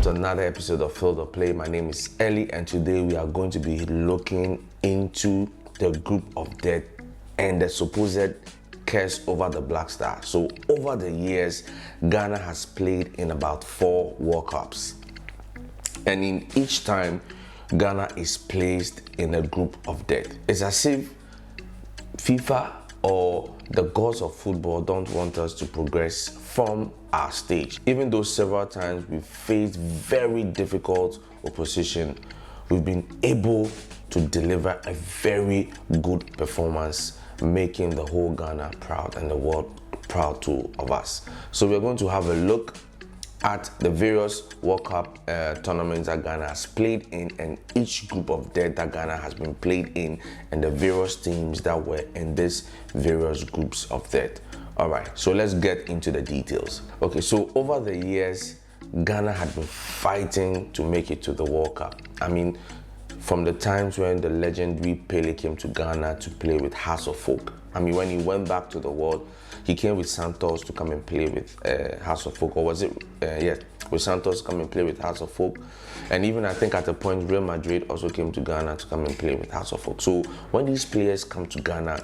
welcome to another episode of Field of Play. My name is Ellie, and today we are going to be looking into the group of death and the supposed curse over the Black Stars. So over the years, Ghana has played in about 4 World Cups, and in each time, Ghana is placed in a group of death. It's as if FIFA or the gods of football don't want us to progress from our stage. Even though several times we've faced very difficult opposition, we've been able to deliver a very good performance, making the whole Ghana proud and the world proud too of us. So we're going to have a look at the various World Cup tournaments that Ghana has played in, and each group of death that Ghana has been played in, and the various teams that were in these various groups of death. Alright, so let's get into the details. Okay, so over the years, Ghana had been fighting to make it to the World Cup. I mean, from the times when the legendary Pele came to Ghana to play with Hearts of Oak. I mean, when he went back to the world, he came with Santos to come and play with Hearts of Oak, or was it? Yes, with Santos to come and play with Hearts of Oak. And even I think at a point, Real Madrid also came to Ghana to come and play with Hearts of Oak. So when these players come to Ghana,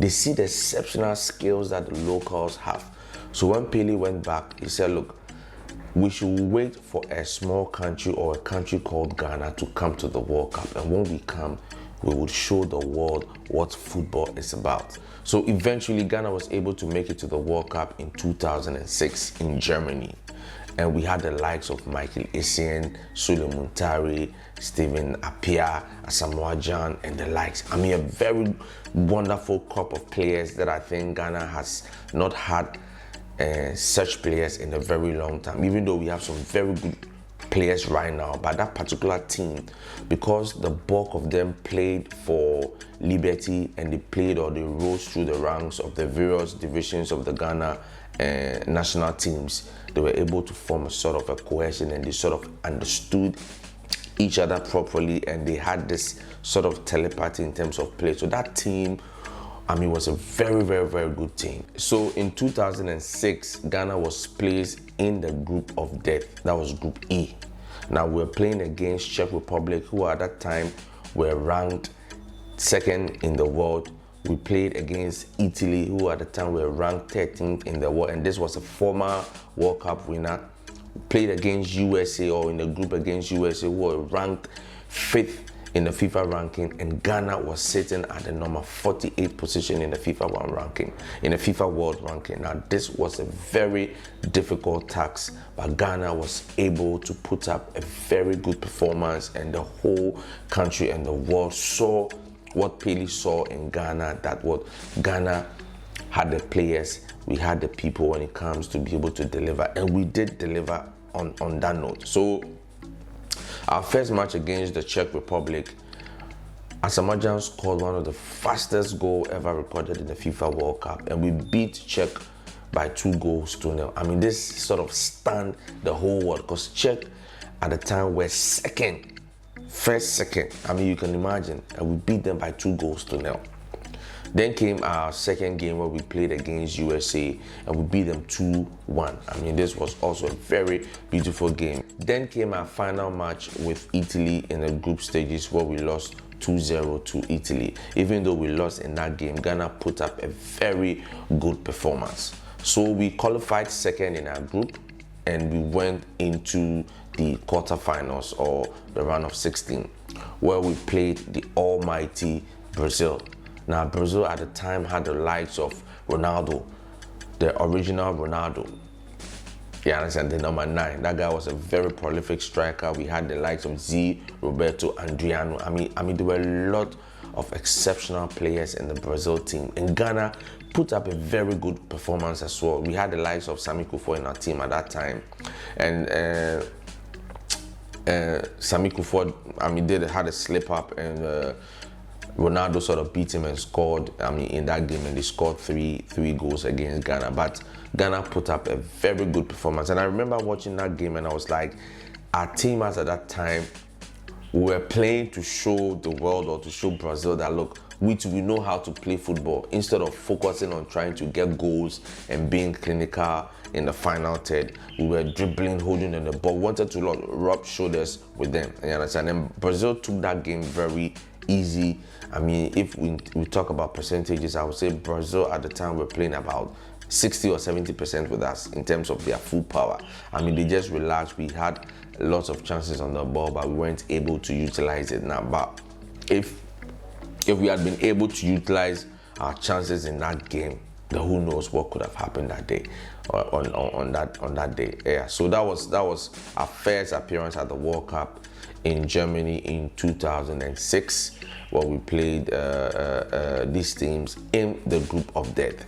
they see the exceptional skills that the locals have. So when Pele went back, he said, look, we should wait for a small country or a country called Ghana to come to the World Cup. And when we come, we would show the world what football is about. So eventually, Ghana was able to make it to the World Cup in 2006 in Germany. And we had the likes of Michael Essien, Sule Muntari, Stephen Appiah, Asamoah Gyan, and the likes. I mean, a very wonderful crop of players that I think Ghana has not had such players in a very long time, even though we have some very good players right now. But that particular team, because the bulk of them played for Liberty and they played or they rose through the ranks of the various divisions of the Ghana national teams, they were able to form a sort of a cohesion, and they sort of understood each other properly, and they had this sort of telepathy in terms of play. So that team, I mean, was a very, very, very good team. So in 2006, Ghana was placed in the group of death. That was Group E. Now we're playing against Czech Republic, who at that time were ranked second in the world. We played against Italy, who at the time were ranked 13th in the world, and this was a former World Cup winner. We played against USA, or in the group against USA, who were ranked 5th in the FIFA ranking, and Ghana was sitting at the number 48 position in the FIFA World ranking. Now this was a very difficult task, but Ghana was able to put up a very good performance, and the whole country and the world saw what Pele saw in Ghana, that what Ghana had the players, we had the people when it comes to be able to deliver, and we did deliver on that note. So our first match against the Czech Republic, Asamoah Gyan scored one of the fastest goals ever recorded in the FIFA World Cup, and we beat Czech by 2-0. I mean, this sort of stunned the whole world, because Czech at the time were second. I mean, you can imagine, and we beat them by 2-0. Then came our second game where we played against USA, and we beat them 2-1. I mean, this was also a very beautiful game. Then came our final match with Italy in the group stages, where we lost 2-0 to Italy. Even though we lost in that game, Ghana put up a very good performance. So we qualified second in our group, and we went into the quarterfinals, or the round of 16, where we played the almighty Brazil. Now, Brazil at the time had the likes of Ronaldo, the original Ronaldo. You understand, the number 9. That guy was a very prolific striker. We had the likes of Z, Roberto, Adriano. I mean, there were a lot of exceptional players in the Brazil team. And Ghana put up a very good performance as well. We had the likes of Sami Kuffour in our team at that time. And Sami Kuffour, I mean, had a slip up, and Ronaldo sort of beat him and scored, I mean, in that game, and they scored three goals against Ghana. But Ghana put up a very good performance. And I remember watching that game, and I was like, our teammates at that time were playing to show the world, or to show Brazil that, look, we know how to play football. Instead of focusing on trying to get goals and being clinical in the final third, we were dribbling, holding on the ball, wanted to rub shoulders with them. You understand? And Brazil took that game very easy. I mean, if we talk about percentages, I would say Brazil at the time were playing about 60 or 70% with us in terms of their full power. I mean, they just relaxed. We had lots of chances on the ball, but we weren't able to utilize it now. But if we had been able to utilize our chances in that game, then who knows what could have happened that day, on that day. Yeah. So that was our first appearance at the World Cup in Germany in 2006, where we played these teams in the group of death.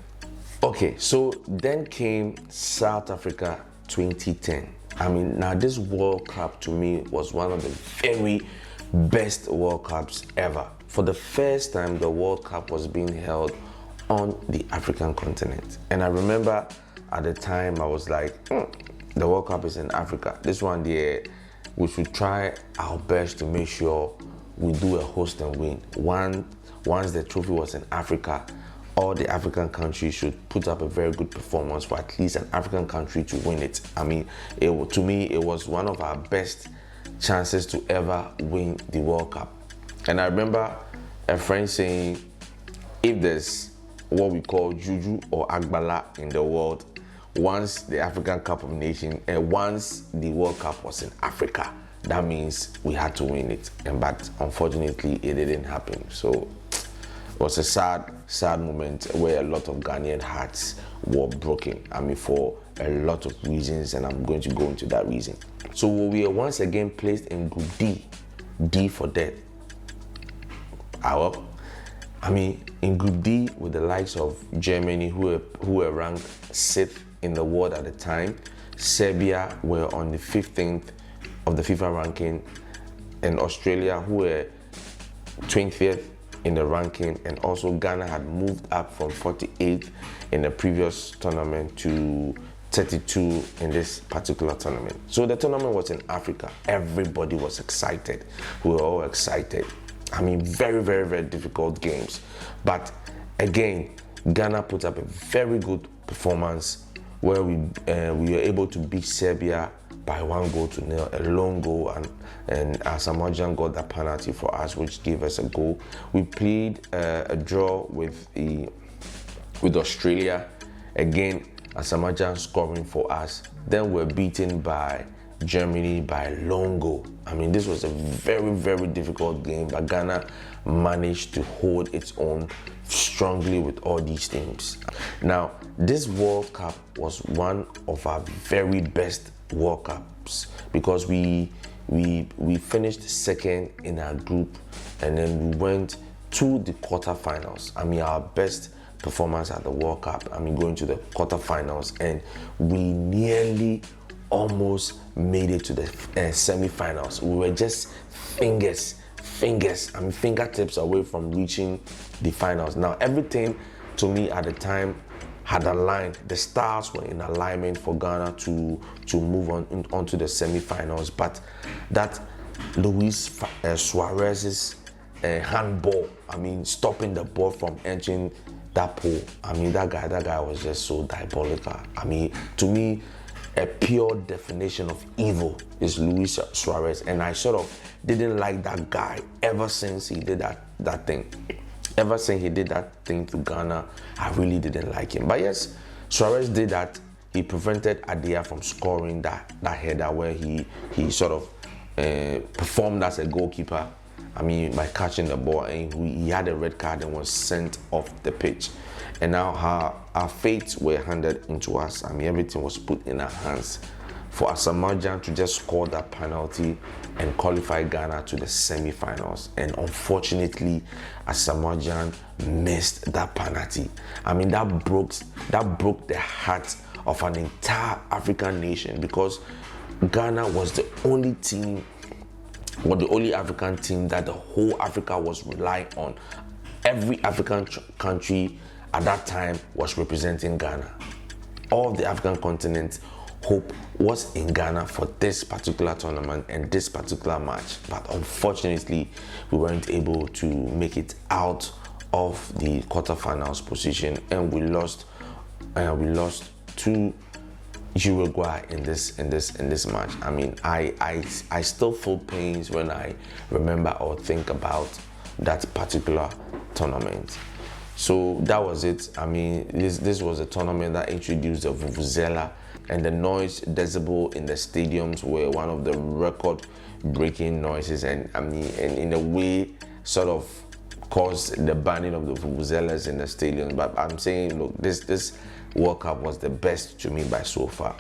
Okay, so then came South Africa 2010. I mean, now this World Cup to me was one of the very best World Cups ever. For the first time, the World Cup was being held on the African continent. And I remember at the time I was like, the World Cup is in Africa. This one there, we should try our best to make sure we do a host and win. Once the trophy was in Africa, all the African countries should put up a very good performance for at least an African country to win it. I mean, to me, it was one of our best chances to ever win the World Cup. And I remember a friend saying, if there's what we call juju or agbala in the world, once the African Cup of Nations and once the World Cup was in Africa, that means we had to win it. But unfortunately, it didn't happen. So it was a sad moment where a lot of Ghanaian hearts were broken. I mean, for a lot of reasons, and I'm going to go into that reason. So we were once again placed in Group D, D for death. I mean, in Group D with the likes of Germany, who were ranked 6th in the world at the time. Serbia were on the 15th of the FIFA ranking, and Australia, who were 20th in the ranking, and also Ghana had moved up from 48th in the previous tournament to 32 in this particular tournament. So the tournament was in Africa. Everybody was excited. We were all excited. I mean, very, very, very difficult games. But again, Ghana put up a very good performance where we were able to beat Serbia by 1-0, a lone goal, and Asamoah got that penalty for us, which gave us a goal. We played a draw with Australia. Again, Asamoah scoring for us. Then we're beaten by Germany by a lone goal. I mean, this was a very, very difficult game, but Ghana managed to hold its own strongly with all these teams. Now, this World Cup was one of our very best World Cups because we finished second in our group, and then we went to the quarterfinals. I mean, our best performance at the World Cup. I mean, going to the quarterfinals, and we nearly almost made it to the semifinals. We were just fingertips away from reaching the finals. Now, everything to me at the time had aligned. The stars were in alignment for Ghana to move onto the semifinals, but that Luis Suarez's handball, I mean, stopping the ball from entering that pool. I mean, that guy was just so diabolical. I mean, to me, a pure definition of evil is Luis Suarez, and I sort of didn't like that guy ever since he did that thing. Ever since he did that thing to Ghana, I really didn't like him. But yes, Suarez did that. He prevented Adia from scoring that header where he sort of performed as a goalkeeper. I mean, by catching the ball, and he had a red card and was sent off the pitch. And now our fates were handed into us. I mean, everything was put in our hands for Asamoah to just score that penalty and qualify Ghana to the semi-finals. And unfortunately, Asamoah missed that penalty. I mean, that broke the heart of an entire African nation, because Ghana was the only team, or the only African team that the whole Africa was relying on. Every African country at that time was representing Ghana. All of the African continent hope was in Ghana for this particular tournament and this particular match, but unfortunately we weren't able to make it out of the quarterfinals position, and we lost to Uruguay in this match. I mean, I still feel pains when I remember or think about that particular tournament. So that was it. I mean, this was a tournament that introduced the vuvuzela, and the noise decibel in the stadiums were one of the record-breaking noises, and I mean, and in a way, sort of caused the banning of the vuvuzelas in the stadiums. But I'm saying, look, this World Cup was the best to me by so far,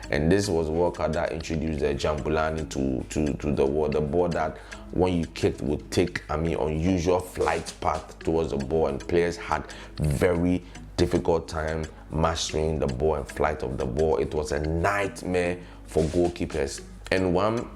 and this was World Cup that introduced the jambulani to the world. The ball that when you kicked would take, I mean, unusual flight path towards the ball, and players had very difficult time mastering the ball and flight of the ball. It was a nightmare for goalkeepers, and one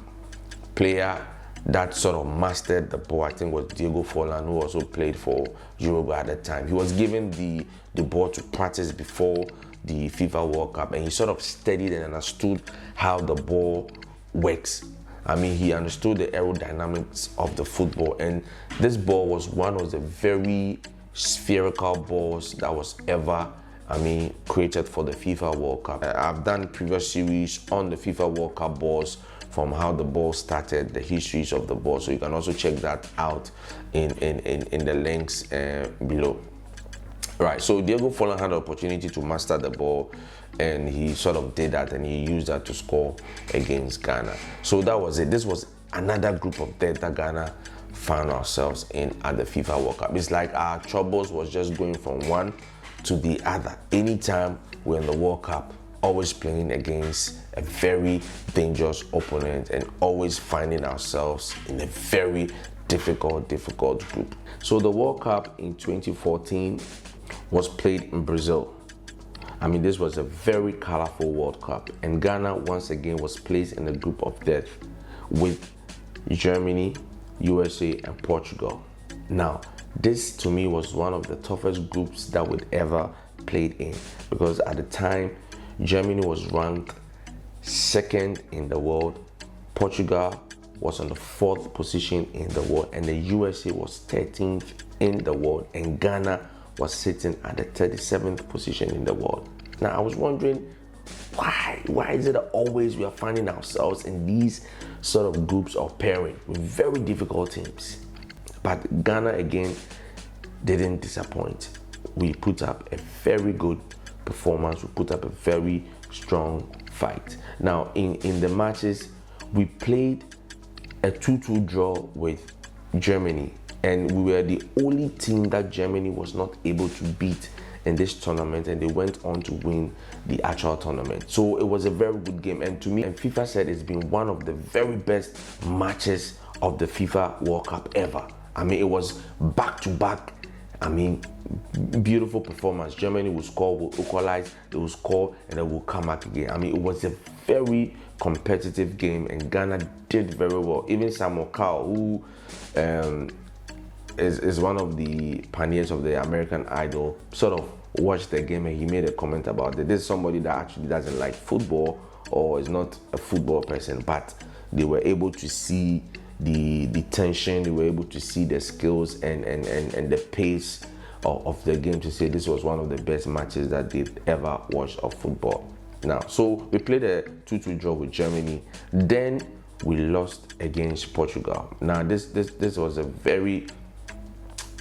player that sort of mastered the ball, I think, was Diego Forlan, who also played for Uruguay at the time. He was given the ball to practice before the FIFA World Cup, and he sort of studied and understood how the ball works. I mean, he understood the aerodynamics of the football, and this ball was one of the very spherical balls that was ever, I mean, created for the FIFA World Cup. I've done previous series on the FIFA World Cup balls, from how the ball started, the histories of the ball, so you can also check that out in the links below. Right, so Diego Forlan had the opportunity to master the ball, and he sort of did that, and he used that to score against Ghana. So that was it. This was another group of death that Ghana found ourselves in at the FIFA World Cup. It's like our troubles was just going from one to the other. Anytime we're in the World Cup, always playing against a very dangerous opponent, and always finding ourselves in a very difficult group. So the World Cup in 2014 was played in Brazil. I mean, this was a very colorful World Cup, and Ghana once again was placed in a group of death with Germany, USA, and Portugal. Now, this to me was one of the toughest groups that we'd ever played in, because at the time, Germany was ranked second in the world, Portugal was on the 4th position in the world, and the USA was 13th in the world, and Ghana was sitting at the 37th position in the world. Now, I was wondering, why is it that always we are finding ourselves in these sort of groups or pairing with very difficult teams? But Ghana again didn't disappoint. We put up a very good performance. We put up a very strong fight. Now, in the matches, we played a 2-2 draw with Germany, and we were the only team that Germany was not able to beat in this tournament, and they went on to win the actual tournament. So it was a very good game, and to me, and FIFA said it's been one of the very best matches of the FIFA World Cup ever. I mean, it was back to back. I mean, beautiful performance. Germany will score, will equalize, they will score, and they will come back again. I mean, it was a very competitive game, and Ghana did very well. Even Samuel Cowell, who is one of the pioneers of the American Idol, sort of watched the game, and he made a comment about it. This is somebody that actually doesn't like football or is not a football person, but they were able to see the tension, they were able to see the skills and the pace of the game, to say this was one of the best matches that they've ever watched of football. Now, so we played a 2-2 draw with Germany, then we lost against Portugal. Now, this was a very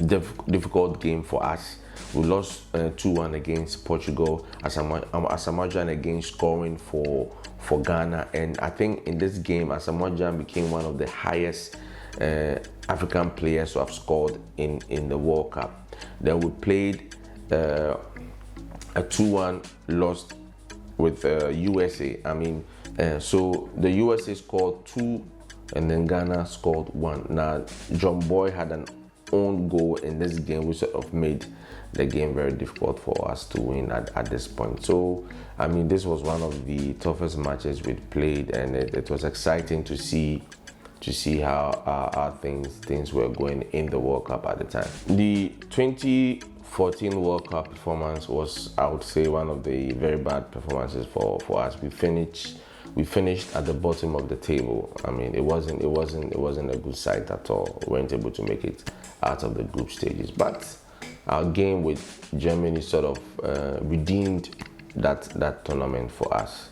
difficult game for us. We lost 2-1 against Portugal. Asamoah Gyan again scoring for Ghana, and I think in this game Asamoah Gyan became one of the highest African players who have scored in the World Cup. Then we played a 2-1 loss with USA. I mean, so the USA scored 2 and then Ghana scored 1. Now, John Boy had an own goal in this game, which sort of made the game very difficult for us to win at this point. So, I mean, this was one of the toughest matches we'd played, and it was exciting to see how our things were going in the World Cup at the time. The 2014 World Cup performance was, I would say, one of the very bad performances for us. We finished at the bottom of the table. I mean, it wasn't a good sight at all. We weren't able to make it out of the group stages. But our game with Germany sort of redeemed that tournament for us.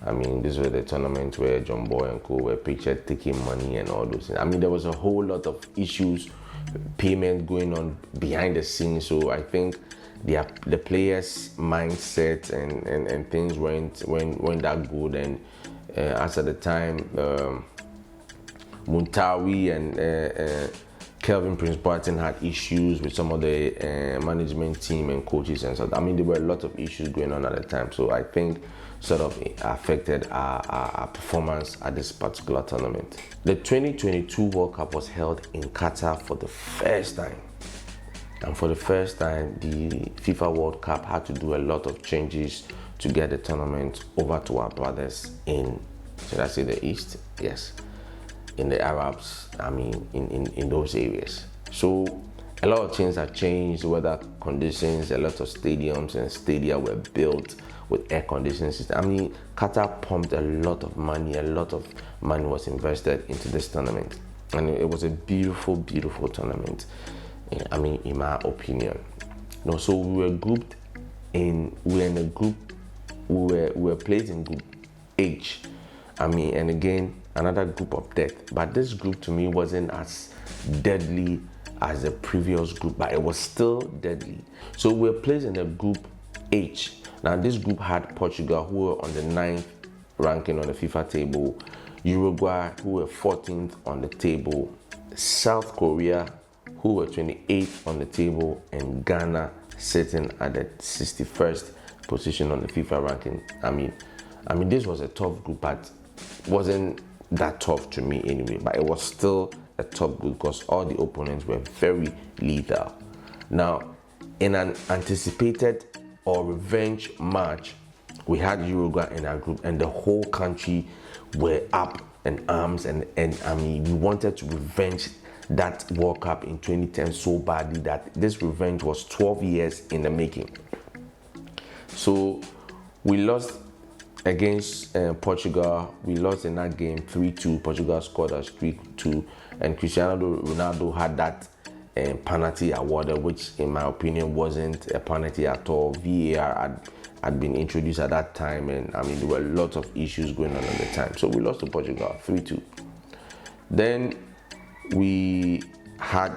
I mean, this was the tournament where John Boy and Co were pictured taking money and all those things. I mean, there was a whole lot of issues, payment going on behind the scenes. So I think the players' mindset and things weren't that good. And as at the time, Muntawi and Kelvin Prince Barton had issues with some of the management team and coaches and so. I mean, there were a lot of issues going on at the time. So I think sort of affected our performance at this particular tournament. The 2022 World Cup was held in Qatar for the first time. And for the first time, the FIFA World Cup had to do a lot of changes to get the tournament over to our brothers in, should I say the East? Yes, in the Arabs, I mean, in those areas. So a lot of things have changed, weather conditions, a lot of stadiums and stadia were built with air conditioning system. I mean, Qatar pumped a lot of money was invested into this tournament. And it was a beautiful, beautiful tournament, I mean, in my opinion. You know, so we were placed in group H. I mean, and again, another group of death. But this group to me wasn't as deadly as the previous group, but it was still deadly. So we were placed in the group H. Now this group had Portugal, who were on the 9th ranking on the FIFA table, Uruguay, who were 14th on the table, South Korea, who were 28th on the table, and Ghana sitting at the 61st position on the FIFA ranking. I mean, this was a tough group, but wasn't that tough to me anyway. But it was still a tough group because all the opponents were very lethal. Now, in an anticipated or revenge match, we had Uruguay in our group, and the whole country were up in arms, and I mean, we wanted to revenge that World Cup in 2010 so badly that this revenge was 12 years in the making. So we lost against Portugal. We lost in that game 3-2. Portugal scored us 3-2, and Cristiano Ronaldo had that penalty awarded, which in my opinion wasn't a penalty at all. VAR had been introduced at that time, and I mean, there were lots of issues going on at the time. So we lost to Portugal 3-2. Then we had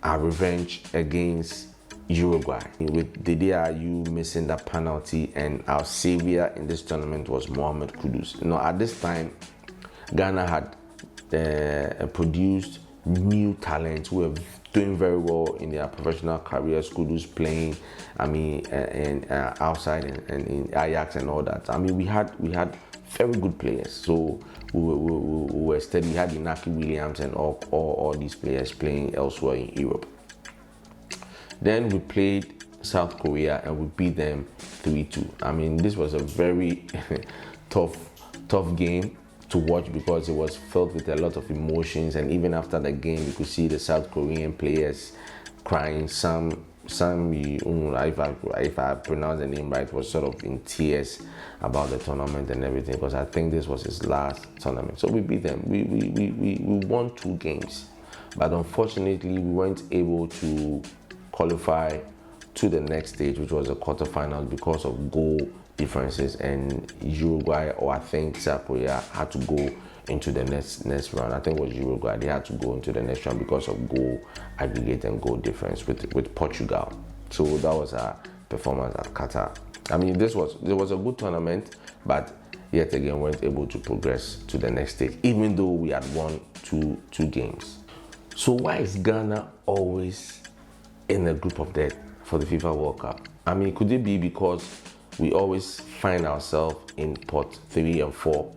our revenge against Uruguay with Didier Ayew missing that penalty, and our savior in this tournament was Mohamed Kudus. Now at this time, Ghana had produced new talents who were doing very well in their professional careers. Kudus playing, I mean, and outside and in Ajax and all that. I mean, we had very good players. So we were steady. We had Inaki Williams and all these players playing elsewhere in Europe. Then we played South Korea and we beat them 3-2. I mean, this was a very tough game to watch because it was filled with a lot of emotions, and even after the game you could see the South Korean players crying. Some if I pronounce the name right, was sort of in tears about the tournament and everything, because I think this was his last tournament. So we beat them. We won 2 games, but unfortunately we weren't able to qualify to the next stage, which was the quarterfinals, because of goal differences, and Uruguay, or I think South Korea, had to go into the next round. I think it was Uruguay. They had to go into the next round because of goal aggregate and goal difference with Portugal. So that was our performance at Qatar. I mean, there was a good tournament, but yet again weren't able to progress to the next stage, even though we had won two games. So why is Ghana always in a group of death for the FIFA World Cup? I mean, could it be because we always find ourselves in pot 3 and 4,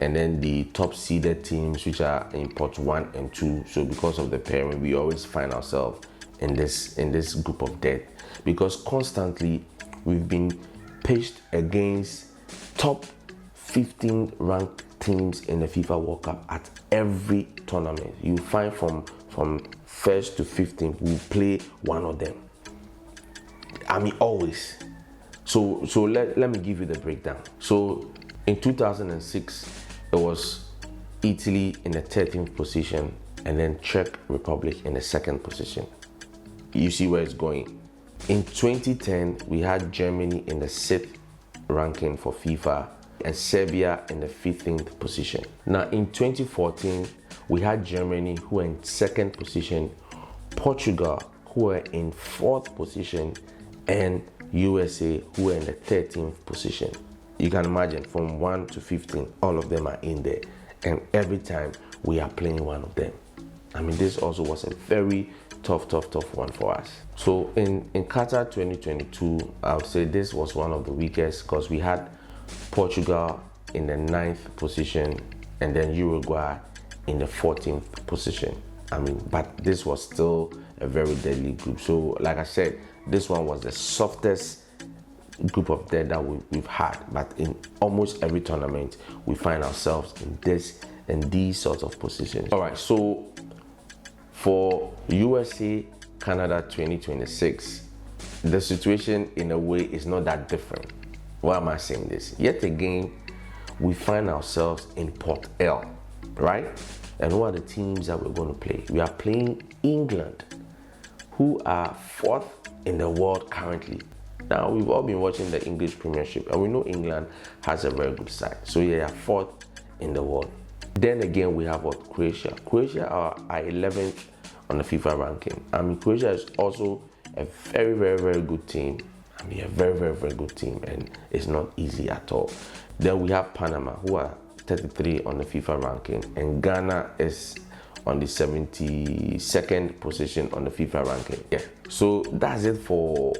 and then the top seeded teams, which are in pot 1 and 2. So because of the pairing, we always find ourselves in this group of death, because constantly we've been pitched against top 15 ranked teams in the FIFA World Cup at every tournament. You find from 1st to 15th, we play one of them. I mean, always. So let me give you the breakdown. So in 2006, it was Italy in the 13th position, and then Czech Republic in the 2nd position. you see where it's going. In 2010, we had Germany in the 6th ranking for FIFA and Serbia in the 15th position. Now in 2014, we had Germany who were in 2nd position, Portugal who were in 4th position, and USA who were in the 13th position. You can imagine from 1 to 15, all of them are in there. And every time we are playing one of them. I mean, this also was a very tough one for us. So in Qatar 2022, I would say this was one of the weakest because we had Portugal in the 9th position and then Uruguay in the 14th position. I mean, but this was still a very deadly group. So like I said, this one was the softest group of death that we've had, but in almost every tournament we find ourselves in these sorts of positions. All right, so for USA Canada 2026, the situation in a way is not that different. Why am I saying this? Yet again, we find ourselves in Port L, right? And who are the teams that we're going to play? We are playing England, who are 4th in the world currently. Now, we've all been watching the English Premiership, and we know England has a very good side. So they are 4th in the world. Then again, we have what? Croatia. Croatia are 11th on the FIFA ranking. I mean, Croatia is also a very good team. I mean, a very good team, and it's not easy at all. Then we have Panama, who are 33 on the FIFA ranking, and Ghana is on the 72nd position on the FIFA ranking. Yeah. So that's it for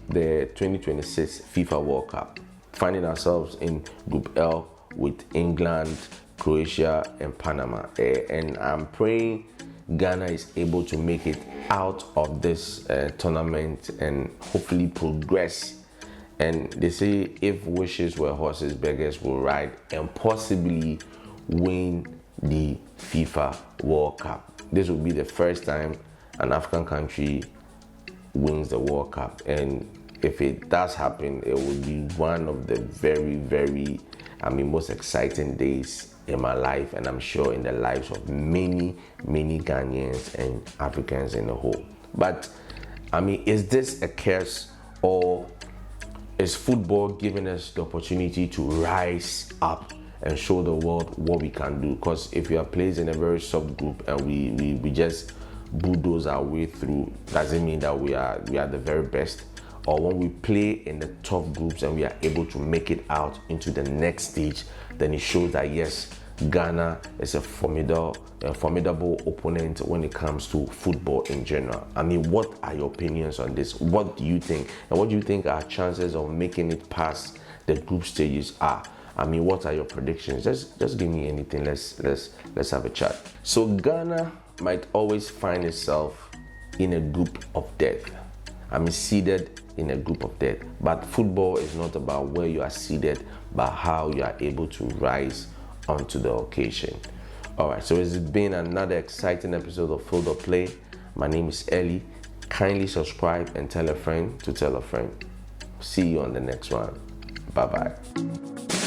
the 2026 FIFA World Cup. Finding ourselves in Group L with England, Croatia, and Panama. And I'm praying Ghana is able to make it out of this tournament and hopefully progress. And they say if wishes were horses, beggars will ride, and possibly win the FIFA World Cup. This will be the first time an African country wins the World Cup, and if it does happen, it will be one of the very most exciting days in my life, and I'm sure in the lives of many Ghanaians and Africans in the whole. But I mean, is this a curse, or is football giving us the opportunity to rise up and show the world what we can do? Because if we are placed in a very soft group and we just bulldoze our way through, doesn't mean that we are the very best. Or when we play in the tough groups and we are able to make it out into the next stage, then it shows that yes, Ghana is a formidable opponent when it comes to football in general. I mean, what are your opinions on this? What do you think? And what do you think our chances of making it past the group stages are? I mean, what are your predictions? Just give me anything. Let's have a chat. So Ghana might always find itself in a group of death. I mean, seated in a group of death. But football is not about where you are seated, but how you are able to rise onto the occasion. All right, so it's been another exciting episode of Field of Play. My name is Ellie. Kindly subscribe and tell a friend to tell a friend. See you on the next one. Bye-bye.